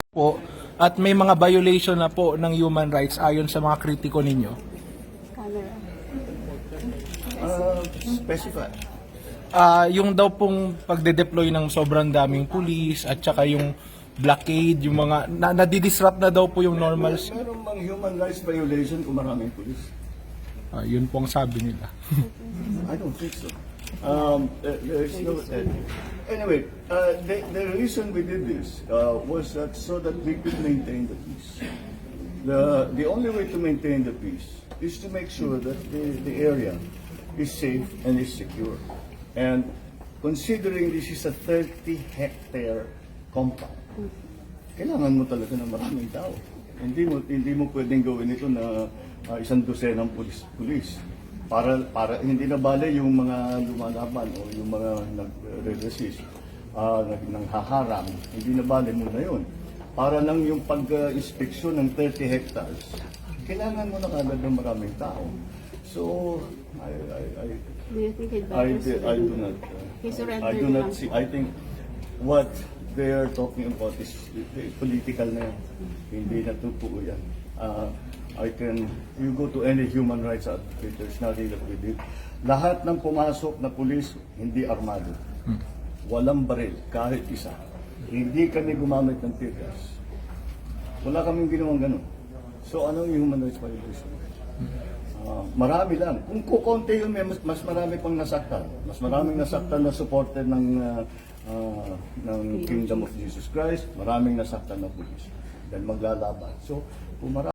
po at may mga violation na po ng human rights ayon sa mga kritiko ninyo? Camera. Specify. Yung daw pong pagde-deploy ng sobrang daming pulis at saka yung blockade, yung mga nadidisrupt na daw po yung normals. Meron bang human rights violation kung maraming pulis? Yun po ang sabi nila. I don't think so. There's no, anyway, the reason we did this was that so that we could maintain the peace. The only way to maintain the peace is to make sure that the area is safe and is secure. And considering this is a 30-hectare compound, kailangan mo talaga ng maraming tao. Hindi mo pwedeng gawin ito na isang dosenang pulis. Para hindi na bale yung mga lumalaban o yung mga nagre-resist, nanghaharang, hindi na bale muna yun. Para lang yung pag-inspeksyon ng 30 hectares, kailangan mo na kagad ng maraming tao. So, Do you think he'd I better do not. He surrendered I do not lang. see. I think what they are talking about is political na yan. Hindi na totoo yan. You go to any human rights advocate, there's nothing that we did. Lahat ng pumasok na pulis, hindi armado. Walang baril, kahit isa. Hindi kami gumamit ng tear gas. Wala kaming ginawang ganun. So ano yung human rights violation? Marami lang. Kung kukonti yun, mas marami pang nasaktan. Mas maraming nasaktan na supporter ng Kingdom of Jesus Christ. Maraming nasaktan na pulis. Dahil maglalaban. So, kung marami